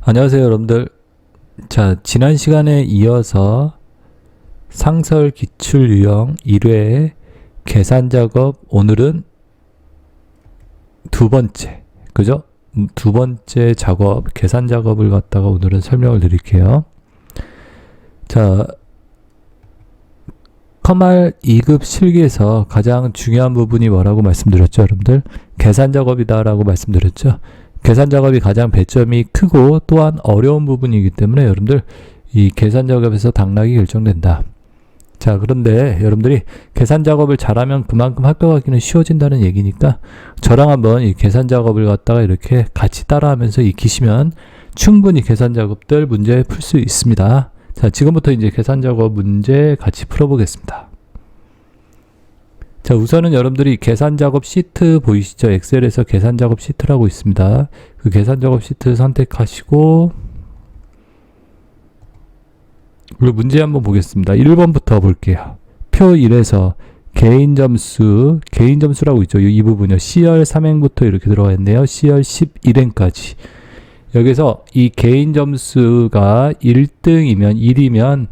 안녕하세요, 여러분들. 자, 지난 시간에 이어서 상설 기출 유형 1회 계산 작업, 오늘은 두 번째, 그죠? 두 번째 작업, 계산 작업을 갖다가 오늘은 설명을 드릴게요. 자, 컴활 2급 실기에서 가장 중요한 부분이 뭐라고 말씀드렸죠, 여러분들? 계산 작업이다라고 말씀드렸죠. 계산 작업이 가장 배점이 크고 또한 어려운 부분이기 때문에 여러분들 이 계산 작업에서 당락이 결정된다. 자, 그런데 여러분들이 계산 작업을 잘하면 그만큼 합격하기는 쉬워진다는 얘기니까 저랑 한번 이 계산 작업을 갖다가 이렇게 같이 따라하면서 익히시면 충분히 계산 작업들 문제 풀 수 있습니다. 자, 지금부터 이제 계산 작업 문제 같이 풀어보겠습니다. 자, 우선은 여러분들이 계산 작업 시트 보이시죠? 엑셀에서 계산 작업 시트라고 있습니다. 그 계산 작업 시트 선택하시고 그리고 문제 한번 보겠습니다. 1번부터 볼게요. 표 1에서 개인 점수라고 있죠. 이 부분이요. C열 3행부터 이렇게 들어가 있네요. C열 11행까지. 여기서 이 개인 점수가 1등이면 1이면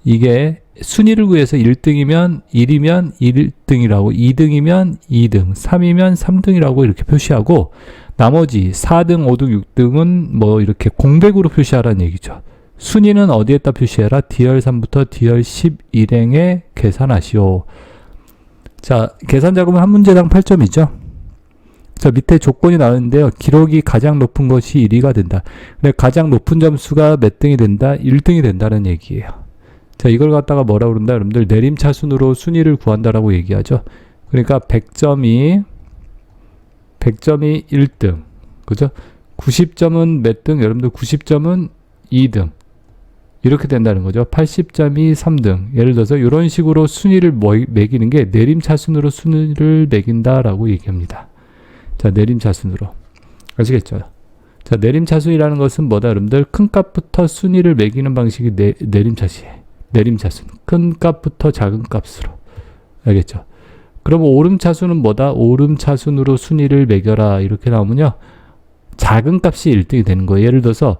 이게 순위를 구해서 1등이면 1이면 1등이라고, 2등이면 2등, 3이면 3등이라고 이렇게 표시하고 나머지 4등, 5등, 6등은 뭐 이렇게 공백으로 표시하라는 얘기죠. 순위는 어디에다 표시해라? D열 3부터 D열 11행에 계산하시오. 자, 계산 작업은 한 문제당 8점이죠. 자, 밑에 조건이 나오는데요. 기록이 가장 높은 것이 1위가 된다. 근데 가장 높은 점수가 몇 등이 된다? 1등이 된다는 얘기예요. 자, 이걸 갖다가 뭐라고 그런다? 여러분들 내림차순으로 순위를 구한다라고 얘기하죠. 그러니까 100점이 1등. 그죠? 90점은 몇 등? 여러분들 90점은 2등. 이렇게 된다는 거죠. 80점이 3등. 예를 들어서 이런 식으로 순위를 매기는 게 내림차순으로 순위를 매긴다라고 얘기합니다. 자, 내림차순으로. 아시겠죠? 자, 내림차순이라는 것은 뭐다, 여러분들? 큰 값부터 순위를 매기는 방식이 내림차순이에요. 내림차순. 큰 값부터 작은 값으로. 알겠죠? 그럼 오름차순은 뭐다? 오름차순으로 순위를 매겨라. 이렇게 나오면요. 작은 값이 1등이 되는 거예요. 예를 들어서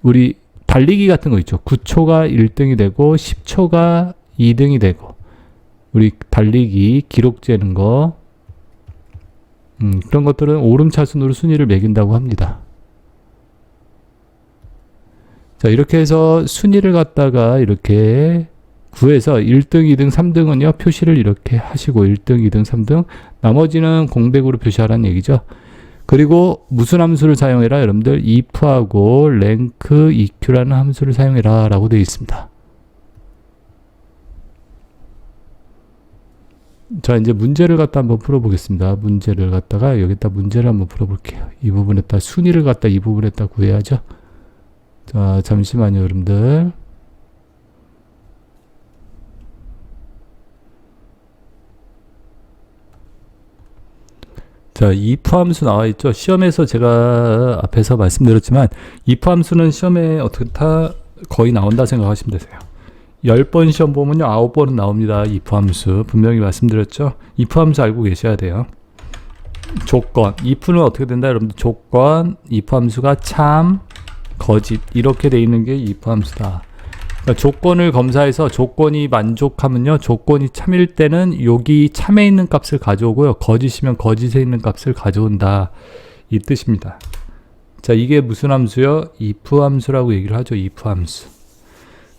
우리 달리기 같은 거 있죠. 9초가 1등이 되고 10초가 2등이 되고 우리 달리기 기록 재는 거 그런 것들은 오름차순으로 순위를 매긴다고 합니다. 자, 이렇게 해서 순위를 갖다가 이렇게 구해서 1등, 2등, 3등은요, 표시를 이렇게 하시고 1등, 2등, 3등 나머지는 공백으로 표시하라는 얘기죠. 그리고 무슨 함수를 사용해라? 여러분들 if하고 rank eq라는 함수를 사용해라 라고 되어 있습니다. 자, 이제 문제를 갖다 한번 풀어보겠습니다. 문제를 갖다가 여기다 문제를 한번 풀어볼게요. 이 부분에다 순위를 갖다 이 부분에다 구해야죠. 자, 잠시만요, 여러분들. 자, if 함수 나와 있죠. 시험에서 제가 앞에서 말씀드렸지만 if 함수는 시험에 어떻게 다 거의 나온다 생각하시면 되세요. 10번 시험 보면요 9번은 나옵니다. if 함수 분명히 말씀드렸죠. if 함수 알고 계셔야 돼요. 조건, if는 어떻게 된다? 여러분들 조건, if 함수가 참, 거짓 이렇게 돼 있는 게 if 함수다. 그러니까 조건을 검사해서 조건이 만족하면요, 조건이 참일 때는 여기 참에 있는 값을 가져오고요, 거짓이면 거짓에 있는 값을 가져온다, 이 뜻입니다. 자, 이게 무슨 함수요? if 함수라고 얘기를 하죠. if 함수.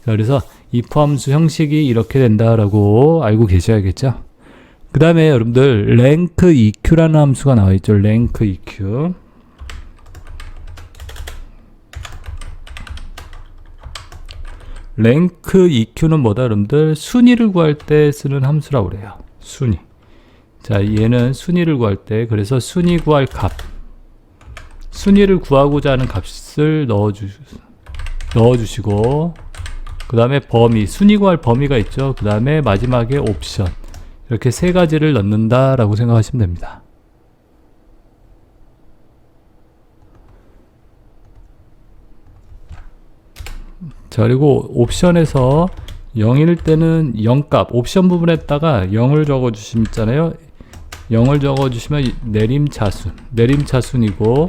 자, 그래서 if 함수 형식이 이렇게 된다라고 알고 계셔야겠죠. 그 다음에 여러분들 rank eq라는 함수가 나와 있죠. rank eq. rank eq는 뭐다, 여러분들? 순위를 구할 때 쓰는 함수라고 그래요. 순위. 자, 얘는 순위를 구할 때, 그래서 순위 구할 값. 순위를 구하고자 하는 값을 넣어주시고, 그 다음에 범위, 순위 구할 범위가 있죠. 그 다음에 마지막에 옵션. 이렇게 세 가지를 넣는다라고 생각하시면 됩니다. 자, 그리고 옵션에서 0일 때는 0값, 옵션 부분에다가 0을 적어주시면 있잖아요. 0을 적어주시면 내림차순이고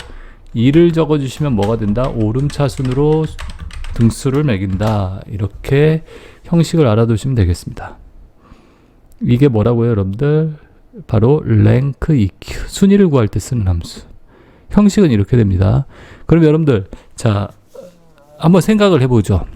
2를 적어주시면 뭐가 된다? 오름차순으로 등수를 매긴다. 이렇게 형식을 알아두시면 되겠습니다. 이게 뭐라고요, 여러분들? 바로 rank EQ, 순위를 구할 때 쓰는 함수. 형식은 이렇게 됩니다. 그럼 여러분들, 자, 한번 생각을 해보죠.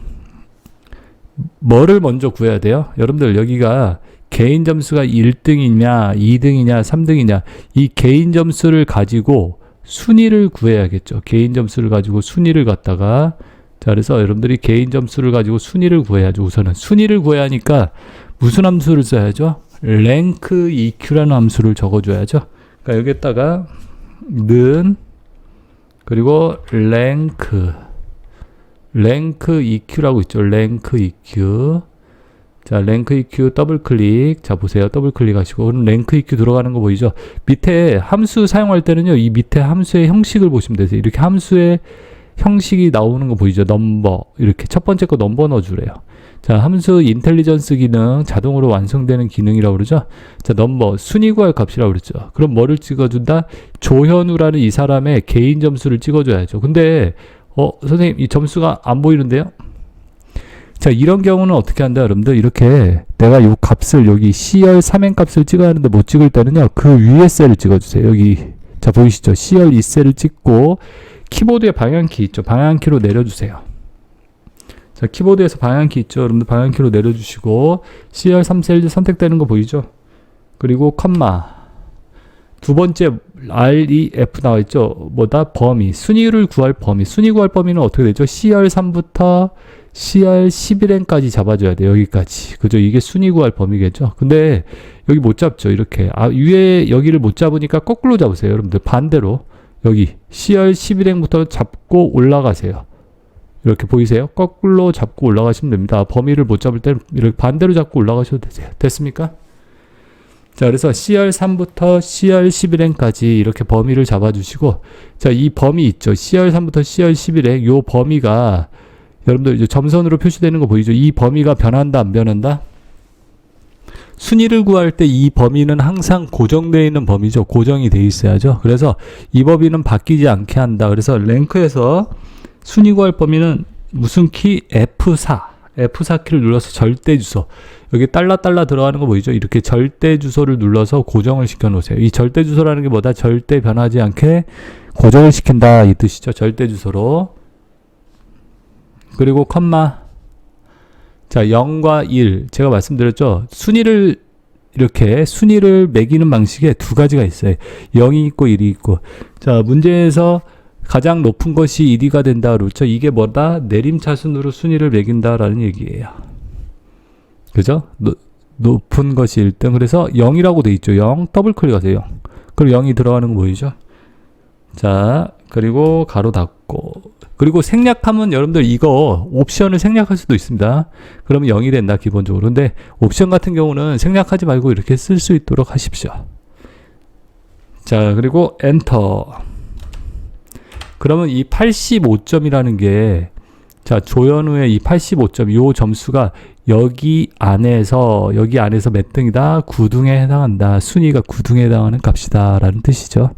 뭐를 먼저 구해야 돼요? 여러분들, 여기가 개인 점수가 1등이냐, 2등이냐, 3등이냐, 이 개인 점수를 가지고 순위를 구해야겠죠. 개인 점수를 가지고 순위를 갖다가, 자, 그래서 여러분들이 개인 점수를 가지고 순위를 구해야죠. 우선은 순위를 구해야 하니까 무슨 함수를 써야죠? rank EQ라는 함수를 적어줘야죠. 그러니까 여기에다가 는 그리고 rank EQ라고 있죠. rank EQ. 자, rank EQ 더블 클릭. 자, 보세요. 더블 클릭하시고 그럼 rank EQ 들어가는 거 보이죠? 밑에 함수 사용할 때는요. 이 밑에 함수의 형식을 보시면 되세요. 이렇게 함수의 형식이 나오는 거 보이죠? 넘버. 이렇게 첫 번째 거 넘버 넣어주래요. 자, 함수 인텔리전스 기능 자동으로 완성되는 기능이라고 그러죠. 자, 넘버 순위 구할 값이라고 그랬죠. 그럼 뭐를 찍어준다? 조현우라는 이 사람의 개인 점수를 찍어줘야죠. 근데 선생님 이 점수가 안 보이는데요? 자, 이런 경우는 어떻게 한다, 여러분들? 이렇게 내가 요 값을 여기 C열 3행 값을 찍어야 하는데 못 찍을 때는요, 그 위에 셀을 찍어주세요. 여기 자, 보이시죠? C열 2셀을 찍고 키보드에 방향키 있죠? 방향키로 내려주세요. 자, 키보드에서 방향키 있죠? 여러분들 방향키로 내려주시고 C열 3셀 선택되는 거 보이죠? 그리고 컴마 두 번째 REF 나와 있죠? 뭐다? 범위. 순위를 구할 범위. 순위 구할 범위는 어떻게 되죠? C열 3부터 C열 11행까지 잡아줘야 돼요. 여기까지. 그죠? 이게 순위 구할 범위겠죠? 근데 여기 못 잡죠. 이렇게. 위에 여기를 못 잡으니까 거꾸로 잡으세요. 여러분들 반대로. 여기 C열 11행부터 잡고 올라가세요. 이렇게 보이세요? 거꾸로 잡고 올라가시면 됩니다. 범위를 못 잡을 때는 이렇게 반대로 잡고 올라가셔도 되세요. 됐습니까? 자, 그래서 C열 3부터 C열 11행까지 이렇게 범위를 잡아주시고, 자, 이 범위 있죠? C열 3부터 C열 11행, 요 범위가 여러분들 이제 점선으로 표시되는 거 보이죠? 이 범위가 변한다, 안 변한다? 순위를 구할 때 이 범위는 항상 고정되어 있는 범위죠. 고정이 되어 있어야죠. 그래서 이 범위는 바뀌지 않게 한다. 그래서 랭크에서 순위 구할 범위는 무슨 키? F4 키를 눌러서 절대 주소. 여기 달러 들어가는 거 보이죠? 이렇게 절대 주소를 눌러서 고정을 시켜 놓으세요. 이 절대 주소라는 게 뭐다? 절대 변하지 않게 고정을 시킨다 이 뜻이죠. 절대 주소로. 그리고 컴마. 자, 0과 1. 제가 말씀드렸죠. 순위를 매기는 방식에 두 가지가 있어요. 0이 있고 1이 있고. 자, 문제에서 가장 높은 것이 1위가 된다 그렇죠. 이게 뭐다? 내림차순으로 순위를 매긴다라는 얘기예요. 그죠? 높은 것이 1등. 그래서 0이라고 돼 있죠. 0 더블 클릭하세요. 0. 그리고 0이 들어가는 거 보이죠? 자, 그리고 가로 닫고. 그리고 생략하면 여러분들 이거 옵션을 생략할 수도 있습니다. 그러면 0이 된다 기본적으로. 근데 옵션 같은 경우는 생략하지 말고 이렇게 쓸 수 있도록 하십시오. 자, 그리고 엔터. 그러면 이 85점이라는 게, 자, 조현우의 이 85점, 요 점수가 여기 안에서 몇 등이다? 9등에 해당한다. 순위가 9등에 해당하는 값이다. 라는 뜻이죠.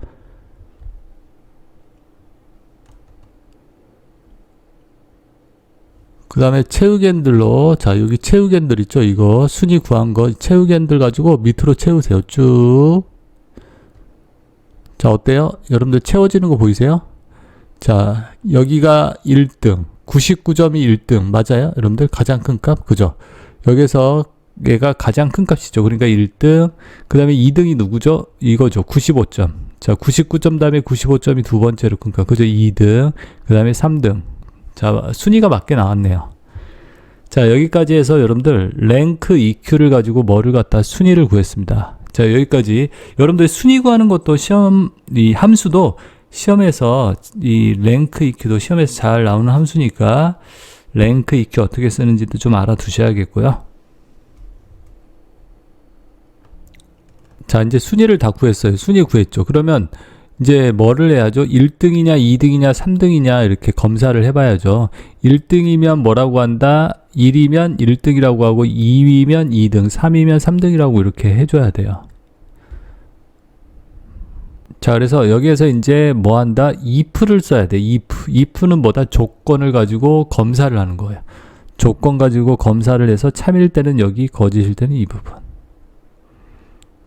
그 다음에 채우겐들로, 자, 여기 채우겐들 있죠? 이거 순위 구한 거 채우겐들 가지고 밑으로 채우세요. 쭉. 자, 어때요? 여러분들 채워지는 거 보이세요? 자, 여기가 1등, 99점이 1등, 맞아요? 여러분들 가장 큰 값, 그죠? 여기서 얘가 가장 큰 값이죠. 그러니까 1등, 그 다음에 2등이 누구죠? 이거죠. 95점. 자, 99점 다음에 95점이 두 번째로 큰 값, 그죠? 2등, 그 다음에 3등. 자, 순위가 맞게 나왔네요. 자, 여기까지 해서 여러분들 랭크 EQ를 가지고 뭐를 갖다 순위를 구했습니다. 자, 여기까지. 여러분들 순위 구하는 것도 이 함수도 시험에서 이 랭크 EQ도 시험에서 잘 나오는 함수니까 랭크 EQ 어떻게 쓰는지도 좀 알아두셔야겠고요. 자, 이제 순위를 다 구했어요. 순위 구했죠. 그러면 이제 뭐를 해야죠? 1등이냐, 2등이냐, 3등이냐 이렇게 검사를 해봐야죠. 1등이면 뭐라고 한다? 1이면 1등이라고 하고 2위면 2등, 3위면 3등이라고 이렇게 해줘야 돼요. 자, 그래서 여기에서 이제 뭐 한다? if를 써야 돼. if는 뭐다? 조건을 가지고 검사를 하는 거예요. 조건 가지고 검사를 해서 참일 때는 여기, 거짓일 때는 이 부분.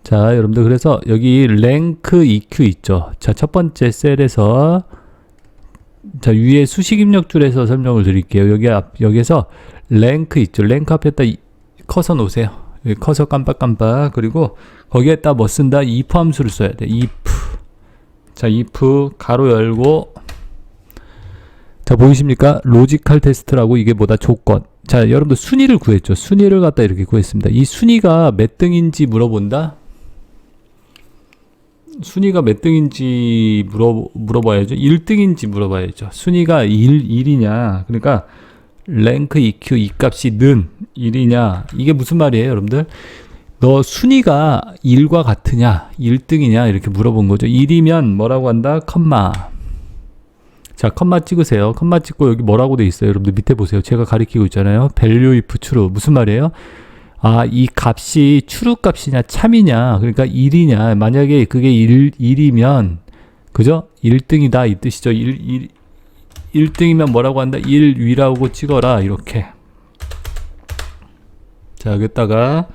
자, 여러분들 그래서 여기 랭크 EQ 있죠. 자, 첫 번째 셀에서 자, 위에 수식 입력줄에서 설명을 드릴게요. 여기에서 랭크 있죠. 랭크 앞에다 커서 놓으세요. 여기 커서 깜빡깜빡. 그리고 거기에다 뭐 쓴다? if 함수를 써야 돼. if. 자, if 가로 열고 자, 보이십니까? 로지컬 테스트라고 이게 뭐다? 조건. 자, 여러분들 순위를 구했죠. 순위를 갖다 이렇게 구했습니다. 이 순위가 몇 등인지 물어본다? 순위가 몇 등인지 물어봐야죠. 1등인지 물어봐야죠. 순위가 1이냐. 그러니까 랭크 EQ 이 값이 는 1이냐. 이게 무슨 말이에요, 여러분들? 너 순위가 1과 같으냐, 1등이냐 이렇게 물어본 거죠. 1이면 뭐라고 한다? 컴마. 자, 컴마 찍으세요. 컴마 찍고 여기 뭐라고 돼 있어요? 여러분들 밑에 보세요. 제가 가리키고 있잖아요. value if true. 무슨 말이에요? 아, 이 값이 true 값이냐 참이냐. 그러니까 1이냐. 만약에 그게 1이면 그죠? 1등이다 이 뜻이죠. 1등이면 뭐라고 한다? 1 위라고 찍어라. 이렇게. 자, 여기다가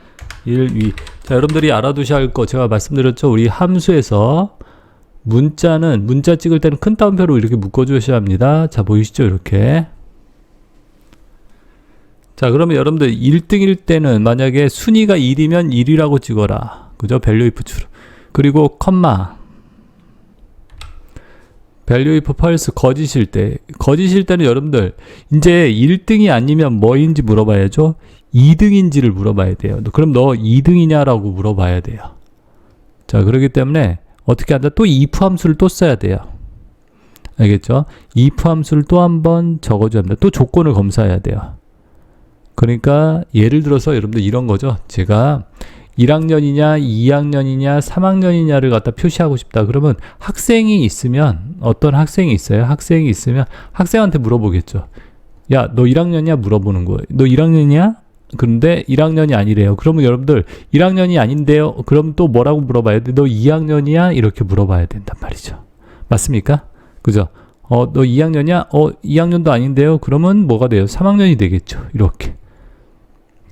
1 위. 자, 여러분들이 알아두셔야 할 거 제가 말씀드렸죠. 우리 함수에서 문자 찍을 때는 큰 따옴표로 이렇게 묶어주셔야 합니다. 자, 보이시죠? 이렇게. 자, 그러면 여러분들 1등일 때는 만약에 순위가 1이면 1이라고 찍어라. 그죠? value if true. 그리고 컴마. value if false 거짓일 때는 여러분들 이제 1등이 아니면 뭐인지 물어봐야죠. 2등인지를 물어봐야 돼요. 그럼 너 2등이냐라고 물어봐야 돼요. 자, 그렇기 때문에 어떻게 한다? 또 if 함수를 또 써야 돼요. 알겠죠? if 함수를 또 한번 적어줘야 합니다. 또 조건을 검사해야 돼요. 그러니까 예를 들어서 여러분들 이런 거죠. 제가 1학년이냐 2학년이냐 3학년이냐를 갖다 표시하고 싶다. 그러면 학생이 있으면 어떤 학생이 있어요. 학생이 있으면 학생한테 물어보겠죠. 야, 너 1학년이냐 물어보는 거예요. 너 1학년이냐? 그런데 1학년이 아니래요. 그러면 여러분들 1학년이 아닌데요. 그럼 또 뭐라고 물어봐야 돼? 너 2학년이야? 이렇게 물어봐야 된단 말이죠. 맞습니까? 그죠? 너 2학년이야? 2학년도 아닌데요. 그러면 뭐가 돼요? 3학년이 되겠죠. 이렇게.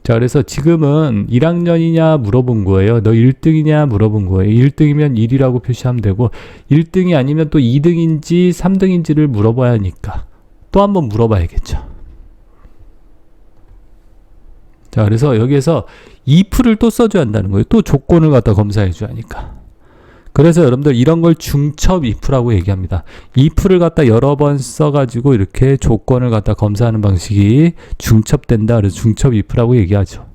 자, 그래서 지금은 1학년이냐 물어본 거예요. 너 1등이냐 물어본 거예요. 1등이면 1이라고 표시하면 되고 1등이 아니면 또 2등인지 3등인지를 물어봐야 하니까 또 한번 물어봐야겠죠. 자, 그래서 여기에서 if를 또 써줘야 한다는 거예요. 또 조건을 갖다 검사해 줘야 하니까. 그래서 여러분들 이런 걸 중첩 if라고 얘기합니다. if를 갖다 여러 번 써가지고 이렇게 조건을 갖다 검사하는 방식이 중첩된다. 그래서 중첩 if라고 얘기하죠.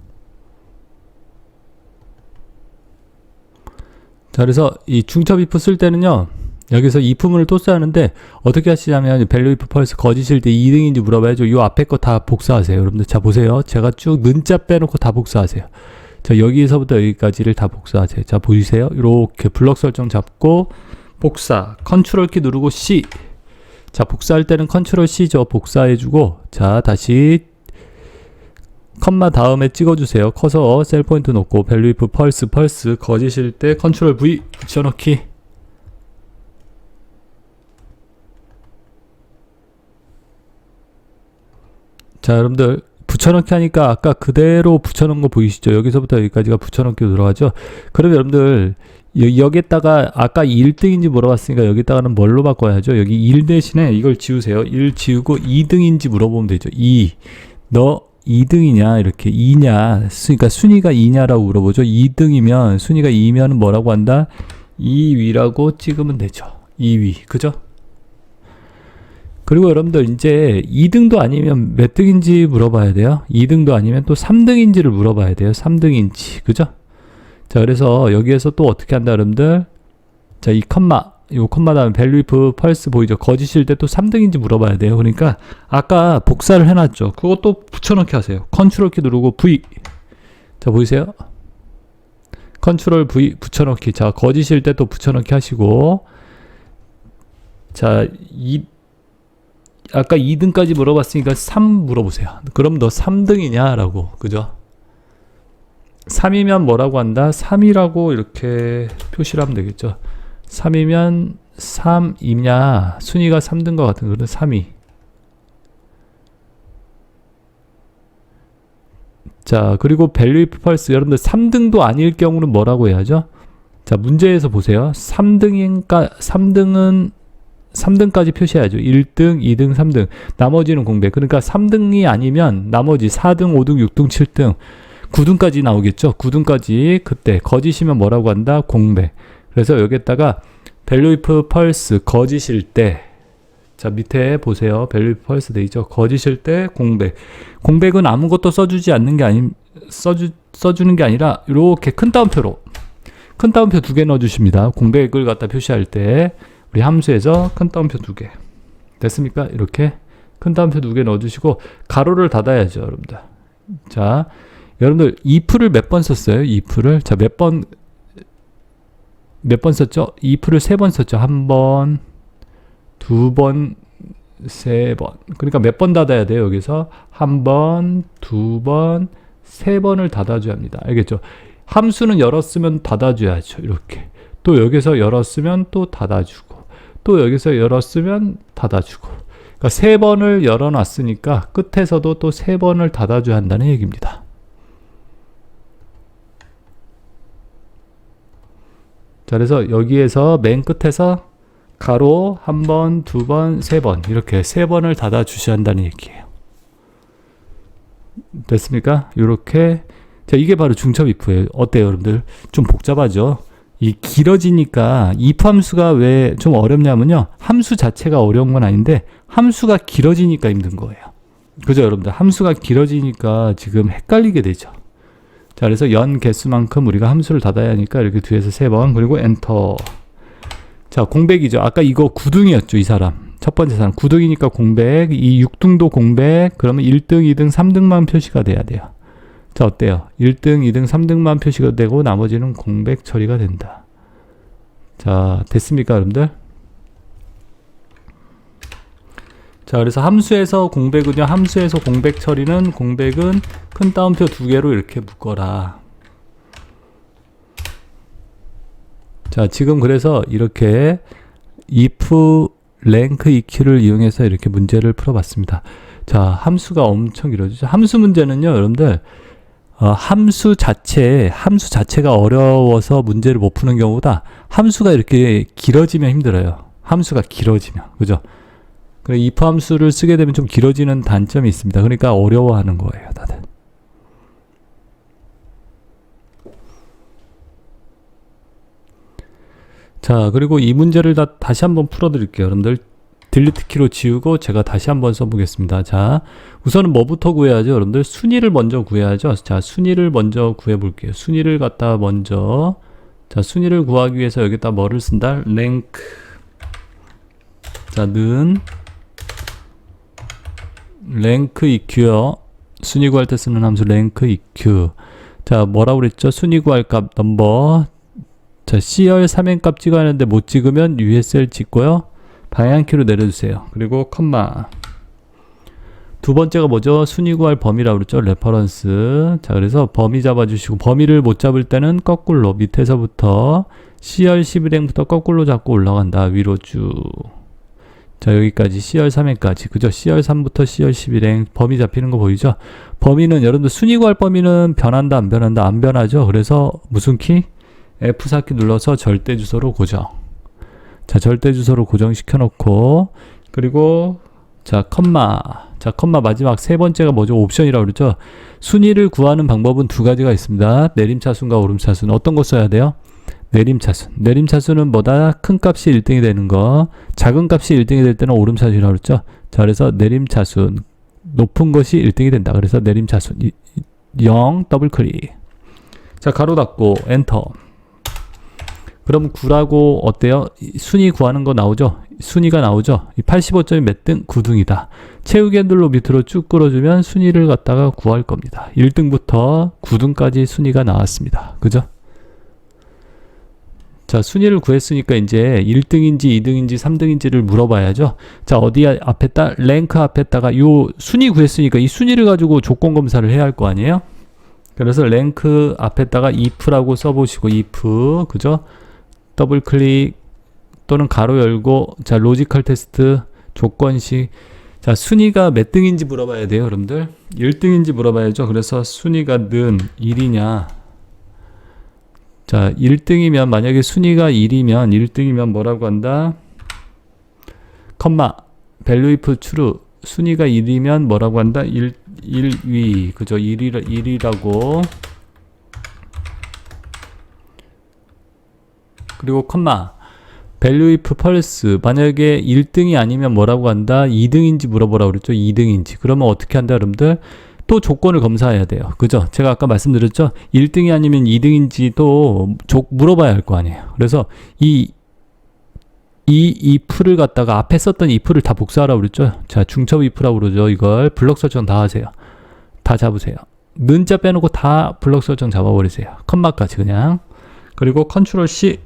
자, 그래서 이 중첩 if 쓸 때는요. 여기서 if문을 또 써야 하는데 어떻게 하시냐면 value if false 거짓일 때 2등인지 물어봐야죠. 이 앞에 거 다 복사하세요. 여러분들 자, 보세요. 제가 쭉 는자 빼놓고 다 복사하세요. 자, 여기서부터 여기까지를 다 복사하세요. 자, 보이세요? 이렇게 블럭 설정 잡고 복사 컨트롤 키 누르고 C. 자, 복사할 때는 컨트롤 C죠. 복사해주고 자, 다시 컴마 다음에 찍어주세요. 커서 셀 포인트 놓고 value if false 거짓일 때 컨트롤 V 붙여넣기. 자, 여러분들 붙여넣기 하니까 아까 그대로 붙여놓은 거 보이시죠? 여기서부터 여기까지가 붙여넣기로 들어가죠? 그럼 여러분들 여기에다가 아까 1등인지 물어봤으니까 여기다가는 뭘로 바꿔야죠? 여기 1 대신에 이걸 지우세요. 1 지우고 2등인지 물어보면 되죠. 2. 너 2등이냐? 이렇게 2냐? 그러니까 순위가 2냐라고 물어보죠. 2등이면 순위가 2면 뭐라고 한다? 2위라고 찍으면 되죠. 2위. 그죠? 그리고 여러분들 이제 2등도 아니면 몇 등인지 물어봐야 돼요. 2등도 아니면 또 3등인지를 물어봐야 돼요. 3등인지. 그죠? 자, 그래서 여기에서 또 어떻게 한다, 여러분들? 자, 이 컴마, 요 컴마 다음에 value if false 보이죠? 거짓일 때 또 3등인지 물어봐야 돼요. 그러니까 아까 복사를 해놨죠. 그것도 붙여넣기 하세요. 컨트롤 키 누르고 V. 자, 보이세요? 컨트롤 V 붙여넣기. 자, 거짓일 때 또 붙여넣기 하시고. 자, 아까 2등까지 물어봤으니까 3 물어보세요. 그럼 너 3등이냐? 라고. 그죠? 3이면 뭐라고 한다? 3이라고 이렇게 표시를 하면 되겠죠. 3이면 3이냐? 순위가 3등 것 같은 거는 3위. 자, 그리고 value if false. 여러분들 3등도 아닐 경우는 뭐라고 해야죠? 자, 문제에서 보세요. 3등까지 표시해야죠. 1등, 2등, 3등. 나머지는 공백. 그러니까 3등이 아니면 나머지 4등, 5등, 6등, 7등, 9등까지 나오겠죠. 9등까지 그때 거짓이면 뭐라고 한다? 공백. 그래서 여기에다가 value if false 거짓일 때, 자 밑에 보세요. value if false 돼 있죠. 거짓일 때 공백. 공백은 아무것도 써주지 않는 게 써주는 게 아니라 이렇게 큰 따옴표로 큰 따옴표 2개 넣어주십니다. 공백을 갖다 표시할 때 우리 함수에서 큰 따옴표 2개 됐습니까? 이렇게 큰 따옴표 2개 넣어주시고 가로를 닫아야죠, 여러분들. 자, 여러분들 if를 몇 번 썼어요? if를 자 몇 번 썼죠? if를 3번 썼죠. 1번, 2번, 3번. 그러니까 몇 번 닫아야 돼요? 여기서 1번, 2번, 3번을 닫아줘야 합니다. 알겠죠? 함수는 열었으면 닫아줘야죠. 이렇게. 또 여기서 열었으면 또 닫아주고, 또 여기서 열었으면 닫아주고. 그러니까 3번을 열어놨으니까 끝에서도 또 3번을 닫아줘야 한다는 얘기입니다. 자, 그래서 여기에서 맨 끝에서 가로 1번, 2번, 3번 이렇게 3번을 닫아 주셔야 한다는 얘기예요. 됐습니까? 이렇게. 자, 이게 바로 중첩 if예요. 어때요, 여러분들? 좀 복잡하죠? 이 길어지니까 if 함수가 왜 좀 어렵냐면요. 함수 자체가 어려운 건 아닌데 함수가 길어지니까 힘든 거예요. 그죠, 여러분들? 함수가 길어지니까 지금 헷갈리게 되죠. 자, 그래서 연 개수만큼 우리가 함수를 닫아야 하니까 이렇게 뒤에서 3번, 그리고 엔터. 자, 공백이죠. 아까 이거 9등이었죠, 이 사람. 첫 번째 사람. 9등이니까 공백. 이 6등도 공백. 그러면 1등, 2등, 3등만 표시가 돼야 돼요. 자, 어때요? 1등, 2등, 3등만 표시가 되고 나머지는 공백 처리가 된다. 자, 됐습니까, 여러분들? 자, 그래서 함수에서 공백은요, 함수에서 공백 처리는 공백은 큰 따옴표 2개로 이렇게 묶어라. 자, 지금 그래서 이렇게 if rank eq를 이용해서 이렇게 문제를 풀어봤습니다. 자, 함수가 엄청 길어지죠. 함수 문제는요, 여러분들, 함수 자체가 어려워서 문제를 못 푸는 경우보다 함수가 이렇게 길어지면 힘들어요. 함수가 길어지면. 그죠? 그래, if 함수를 쓰게 되면 좀 길어지는 단점이 있습니다. 그러니까 어려워하는 거예요, 다들. 자, 그리고 이 문제를 다시 한번 풀어드릴게요. 여러분들 딜리트 키로 지우고 제가 다시 한번 써보겠습니다. 자, 우선은 뭐부터 구해야죠? 여러분들 순위를 먼저 구해야죠. 자, 순위를 먼저 구해볼게요. 순위를 갖다 먼저, 자, 순위를 구하기 위해서 여기다 뭐를 쓴다? rank. 자, 는 rank eq요. 순위 구할 때 쓰는 함수 rank eq. 자, 뭐라고 그랬죠? 순위 구할 값 넘버. 자, CR 3행 값 찍어야 하는데 못 찍으면 USL 찍고요. 방향키로 내려주세요. 그리고 컴마. 두 번째가 뭐죠? 순위 구할 범위라고 그랬죠? 레퍼런스. 자, 그래서 범위 잡아주시고, 범위를 못 잡을 때는 거꾸로 밑에서부터 CR 11행부터 거꾸로 잡고 올라간다. 위로 쭉. 자, 여기까지 CR 3행까지. 그죠? CR 3부터 CR 11행. 범위 잡히는 거 보이죠? 범위는 여러분들 순위 구할 범위는 변한다, 안 변한다? 안 변하죠? 그래서 무슨 키? F4키 눌러서 절대 주소로 고정. 자, 절대 주소로 고정시켜 놓고, 그리고 자, 컴마. 자, 컴마 마지막 세 번째가 뭐죠? 옵션이라고 그러죠. 순위를 구하는 방법은 두 가지가 있습니다. 내림차순과 오름차순. 어떤 거 써야 돼요? 내림차순. 내림차순은 뭐다? 큰 값이 1등이 되는 거. 작은 값이 1등이 될 때는 오름차순이라고 그랬죠. 자, 그래서 내림차순. 높은 것이 1등이 된다. 그래서 내림차순. 0 더블 클릭. 자, 가로 닫고 엔터. 그럼 9라고 어때요? 순위 구하는 거 나오죠? 순위가 나오죠? 이 85점이 몇 등? 9등이다. 채우기 핸들로 밑으로 쭉 끌어주면 순위를 갖다가 구할 겁니다. 1등부터 9등까지 순위가 나왔습니다. 그죠? 자, 순위를 구했으니까 이제 1등인지 2등인지 3등인지를 물어봐야죠. 자, 어디 앞에다 랭크 앞에다가 요 순위 구했으니까 이 순위를 가지고 조건 검사를 해야 할 거 아니에요? 그래서 랭크 앞에다가 if라고 써보시고 if, 그죠? 더블 클릭, 또는 가로 열고, 자, 로지컬 테스트, 조건식. 자, 순위가 몇 등인지 물어봐야 돼요, 여러분들. 1등인지 물어봐야죠. 그래서 순위가 는 1이냐. 자, 1등이면, 만약에 순위가 1등이면 뭐라고 한다? 컴마, value if true. 순위가 1이면 뭐라고 한다? 1위. 그죠? 1이라고. 그리고 컴마, value if false. 만약에 1등이 아니면 뭐라고 한다? 2등인지 물어보라고 그랬죠? 2등인지. 그러면 어떻게 한다, 여러분들? 또 조건을 검사해야 돼요. 그죠? 제가 아까 말씀드렸죠? 1등이 아니면 2등인지 또 물어봐야 할 거 아니에요. 그래서 이 if를 갖다가 앞에 썼던 if를 다 복사하라고 그랬죠? 자, 중첩 if라고 그러죠. 이걸 블럭 설정 다 하세요. 다 잡으세요. 는자 빼놓고 다 블럭 설정 잡아버리세요. 컴마까지 그냥. 그리고 컨트롤 C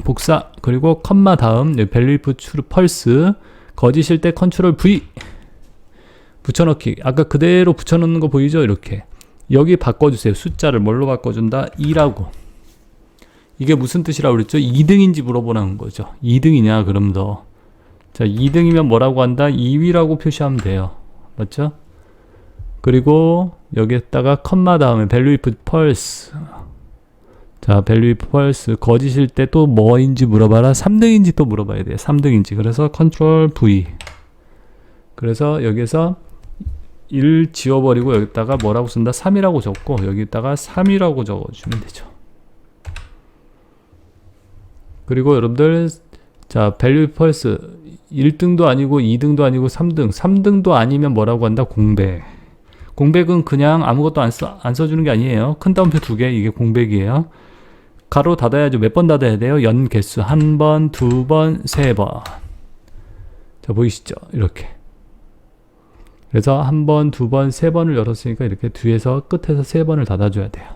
복사. 그리고 컴마 다음 value if true false. 거짓일 때 컨트롤 V 붙여넣기. 아까 그대로 붙여넣는 거 보이죠? 이렇게. 여기 바꿔주세요. 숫자를 뭘로 바꿔준다? 2라고. 이게 무슨 뜻이라고 그랬죠? 2등인지 물어보는 거죠. 2등이냐 그럼 더. 자, 2등이면 뭐라고 한다? 2위라고 표시하면 돼요. 맞죠? 그리고 여기에다가 컴마 다음에 value if false. 자, value if false. 거짓일 때 또 뭐인지 물어봐라. 3등인지 또 물어봐야 돼요. 3등인지. 그래서 컨트롤 V. 그래서 여기서 1 지워버리고 여기다가 뭐라고 쓴다? 3이라고 적고 여기다가 3이라고 적어주면 되죠. 그리고 여러분들, 자, value if false. 1등도 아니고 2등도 아니고 3등. 3등도 아니면 뭐라고 한다? 공백. 공백은 그냥 아무것도 안 써주는 게 아니에요. 큰 따옴표 2개. 이게 공백이에요. 가로 닫아야죠. 몇 번 닫아야 돼요? 연 개수. 1번, 2번, 3번. 자, 보이시죠? 이렇게. 그래서 1번, 2번, 3번을 열었으니까 이렇게 뒤에서 끝에서 3번을 닫아줘야 돼요.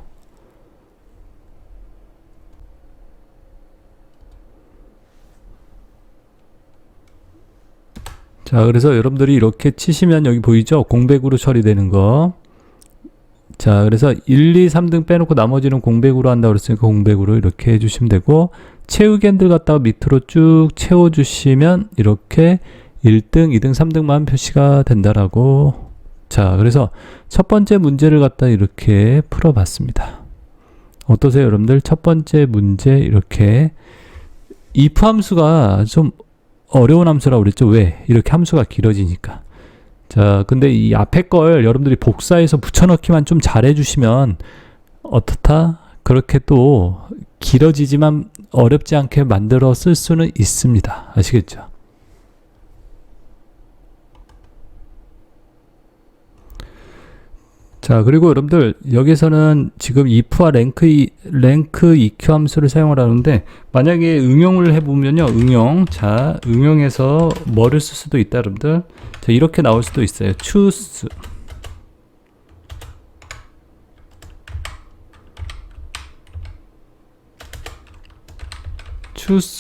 자, 그래서 여러분들이 이렇게 치시면 여기 보이죠? 공백으로 처리되는 거. 자, 그래서 1, 2, 3등 빼놓고 나머지는 공백으로 한다고 그랬으니까 공백으로 이렇게 해주시면 되고, 채우기 핸들 갖다가 밑으로 쭉 채워주시면 이렇게 1등, 2등, 3등만 표시가 된다라고. 자, 그래서 첫 번째 문제를 갖다 이렇게 풀어봤습니다. 어떠세요, 여러분들? 첫 번째 문제 이렇게 if 함수가 좀 어려운 함수라고 그랬죠. 왜? 이렇게 함수가 길어지니까. 자, 근데 이 앞에 걸 여러분들이 복사해서 붙여넣기만 좀 잘해주시면 어떻다? 그렇게 또 길어지지만 어렵지 않게 만들어 쓸 수는 있습니다. 아시겠죠? 자, 그리고 여러분들 여기서는 지금 if와 랭크 EQ 함수를 사용을 하는데, 만약에 응용을 해보면요, 자, 응용해서 뭐를 쓸 수도 있다, 여러분들. 자, 이렇게 나올 수도 있어요. choose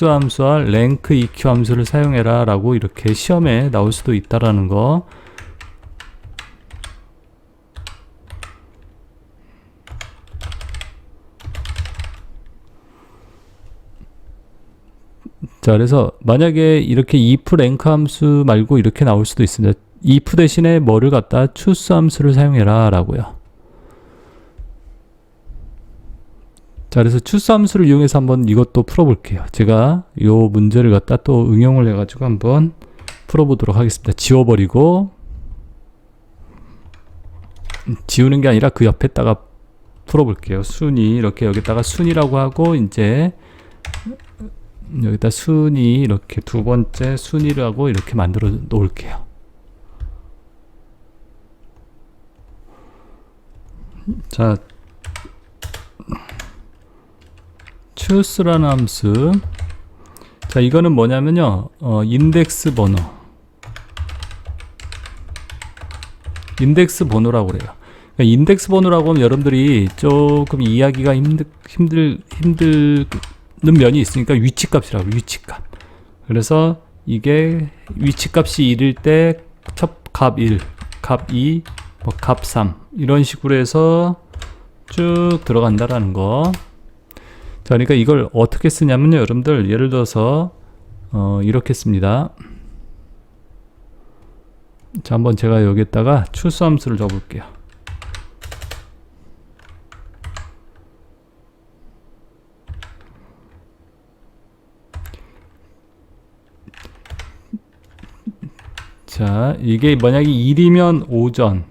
함수와 랭크 EQ 함수를 사용해라 라고 이렇게 시험에 나올 수도 있다라는 거. 자, 그래서 만약에 이렇게 if 랭크 함수 말고 이렇게 나올 수도 있습니다. if 대신에 뭐를 갖다 choose 함수를 사용해라 라고요. 자, 그래서 choose 함수를 이용해서 한번 이것도 풀어볼게요. 제가 이 문제를 갖다 또 응용을 해가지고 한번 풀어보도록 하겠습니다. 지워버리고, 지우는 게 아니라 그 옆에다가 풀어볼게요. 순위, 이렇게 여기다가 순위라고 하고, 이제 여기다 순위, 이렇게 두 번째 순위라고 이렇게 만들어 놓을게요. 자, choose라는 함수. 자, 이거는 뭐냐면요, 인덱스 번호라고 그래요. 그러니까 인덱스 번호라고 하면 여러분들이 조금 이해하기가 힘든 면이 있으니까 위치값이라고, 위치값. 그래서 이게 위치값이 1일 때 첫 값 1, 값 2, 뭐 값 3 이런 식으로 해서 쭉 들어간다라는 거. 자, 그러니까 이걸 어떻게 쓰냐면요, 여러분들 예를 들어서 이렇게 씁니다. 자, 한번 제가 여기에다가 추수함수를 적어볼게요. 자, 이게 만약에 1이면 오전,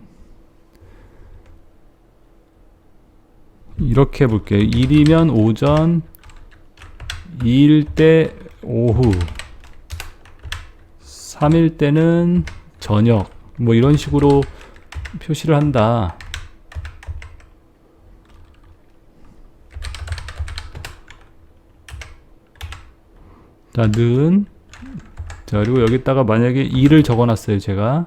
이렇게 해볼게요. 1이면 오전, 2일 때 오후, 3일 때는 저녁, 뭐 이런 식으로 표시를 한다. 자, 는, 자, 그리고 여기다가 만약에 2를 적어놨어요, 제가.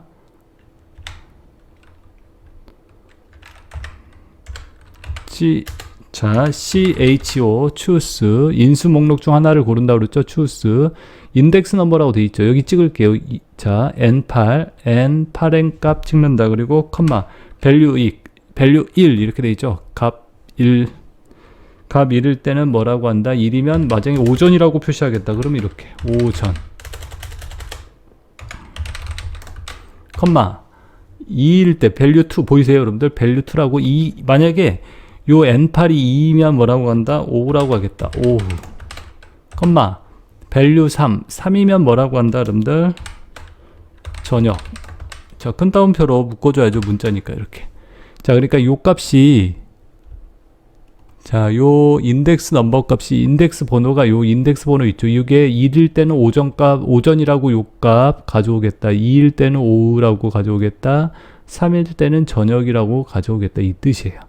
자, CHO, choose, 인수 목록 중 하나를 고른다고 그랬죠, choose. 인덱스 넘버라고 돼 있죠. 여기 찍을게요. 자, N8의 값 찍는다. 그리고 컴마, value 1 이렇게 돼 있죠. 값 1. 값 1일 때는 뭐라고 한다? 1이면 마정이 오전이라고 표시하겠다. 그러면 이렇게 오전. 컴마 2일 때 value 2 보이세요, 여러분들? value 2라고 만약에 요 N8이 2이면 뭐라고 한다? 오후라고 하겠다. 오후. 컴마 value 3이면 뭐라고 한다, 여러분들? 저녁. 자, 큰 따옴표로 묶어줘야죠, 문자니까 이렇게. 자, 그러니까 요 값이, 자, 요 인덱스 넘버 값이, 인덱스 번호가 요 인덱스 번호 있죠. 이게 1일 때는 오전이라고 요 값 가져오겠다. 2일 때는 오후라고 가져오겠다. 3일 때는 저녁이라고 가져오겠다. 이 뜻이에요.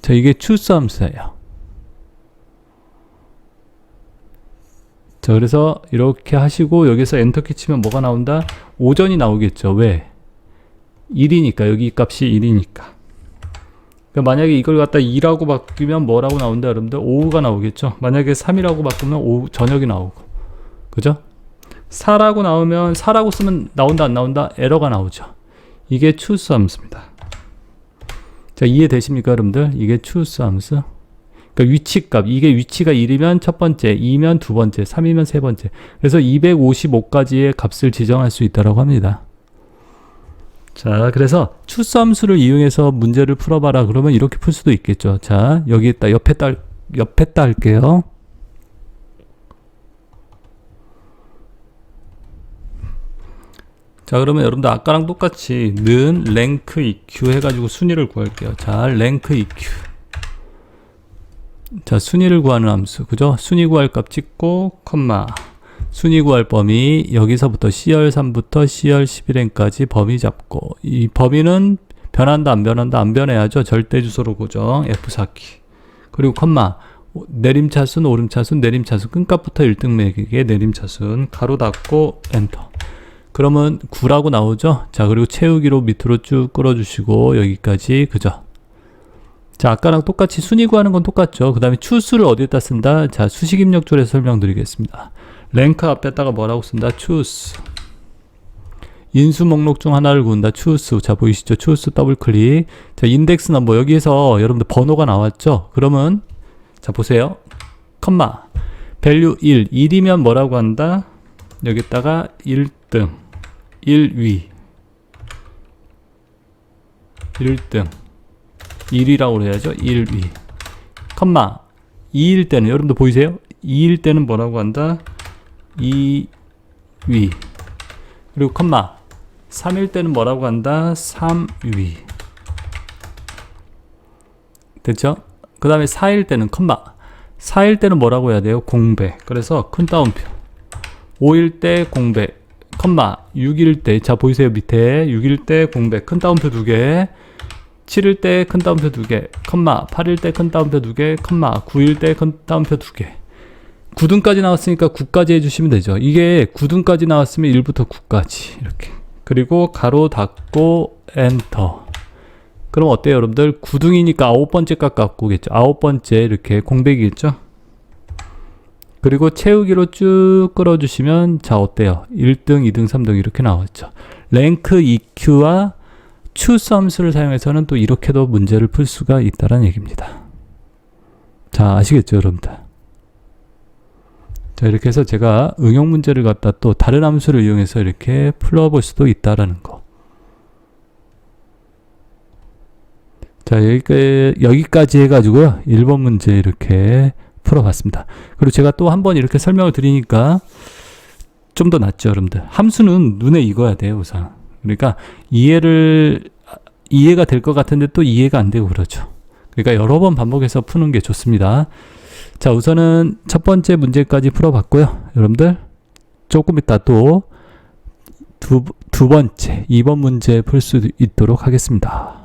자, 이게 choose 함수예요. 자, 그래서 이렇게 하시고 여기서 엔터키 치면 뭐가 나온다? 오전이 나오겠죠. 왜? 1이니까. 여기 값이 1이니까. 그러니까 만약에 이걸 갖다 2라고 바뀌면 뭐라고 나온다, 여러분들? 오후가 나오겠죠. 만약에 3이라고 바꾸면 오후, 저녁이 나오고. 그죠? 4라고 나오면 4라고 쓰면 나온다, 안 나온다? 에러가 나오죠. 이게 choose 함수입니다. 자, 이해되십니까, 여러분들? 이게 choose 함수. 그러니까 위치값, 이게 위치가 1이면 첫 번째, 2면 두 번째, 3이면 세 번째. 그래서 255까지의 값을 지정할 수 있다고 합니다. 자, 그래서 choose 함수를 이용해서 문제를 풀어봐라. 그러면 이렇게 풀 수도 있겠죠. 자, 여기에다 옆에다 할게요. 자, 그러면 여러분들 아까랑 똑같이 는 rank eq 해가지고 순위를 구할게요. 자, rank eq. 자, 순위를 구하는 함수, 그죠? 순위 구할 값 찍고, 컴마. 순위 구할 범위, 여기서부터 CR3부터 CR11n까지 범위 잡고, 이 범위는 변한다, 안 변한다, 안 변해야죠. 절대 주소로 고정, F4키. 그리고 컴마. 내림차순, 오름차순, 내림차순, 끈값부터 1등 매기게 내림차순, 가로 닫고, 엔터. 그러면 9라고 나오죠? 자, 그리고 채우기로 밑으로 쭉 끌어주시고, 여기까지, 그죠? 자, 아까랑 똑같이 순위 구하는 건 똑같죠. 그 다음에 추수를 어디에다 쓴다? 자, 수식 입력줄에서 설명드리겠습니다. 랭크 앞에다가 뭐라고 쓴다? choose. 인수 목록 중 하나를 구한다. choose. 자, 보이시죠? choose 더블 클릭. 자, 인덱스 넘버. 여기에서 여러분들 번호가 나왔죠? 그러면, 자, 보세요. 컴마. value 1. 1이면 뭐라고 한다? 여기다가 1등. 1위. 1등. 1이라고 그래야죠. 1위. 컴마. 2일 때는, 여러분들 보이세요? 2일 때는 뭐라고 한다? 2위. 그리고 컴마. 3일 때는 뭐라고 한다? 3위. 됐죠? 그 다음에 4일 때는 컴마. 4일 때는 뭐라고 해야 돼요? 공배. 그래서 큰 따옴표. 5일 때 공배. 컴마. 6일 때, 자, 보이세요? 밑에. 6일 때 공배. 큰 따옴표 2개. 7일 때 큰 따옴표 2개, 컴마, 8일 때 큰 따옴표 2개, 컴마, 9일 때 큰 따옴표 2개. 9등까지 나왔으니까 9까지 해주시면 되죠. 이게 9등까지 나왔으면 1부터 9까지 이렇게. 그리고 가로 닫고 엔터. 그럼 어때요, 여러분들? 9등이니까 9번째 값 갖고 오겠죠. 9번째 이렇게 공백이겠죠. 그리고 채우기로 쭉 끌어주시면, 자, 어때요? 1등, 2등, 3등 이렇게 나왔죠. 랭크 EQ와 choose 함수를 사용해서는 또 이렇게도 문제를 풀 수가 있다는 얘기입니다. 자, 아시겠죠, 여러분들? 자, 이렇게 해서 제가 응용 문제를 갖다 또 다른 함수를 이용해서 이렇게 풀어볼 수도 있다라는 거. 자, 여기까지 해가지고요. 1번 문제 이렇게 풀어봤습니다. 그리고 제가 또 한번 이렇게 설명을 드리니까 좀 더 낫죠, 여러분들. 함수는 눈에 익어야 돼요, 우선. 그러니까 이해가 될 것 같은데 또 이해가 안 되고 그러죠. 그러니까 여러 번 반복해서 푸는 게 좋습니다. 자, 우선은 첫 번째 문제까지 풀어봤고요. 여러분들 조금 이따 또 두 번째, 2번 문제 풀 수 있도록 하겠습니다.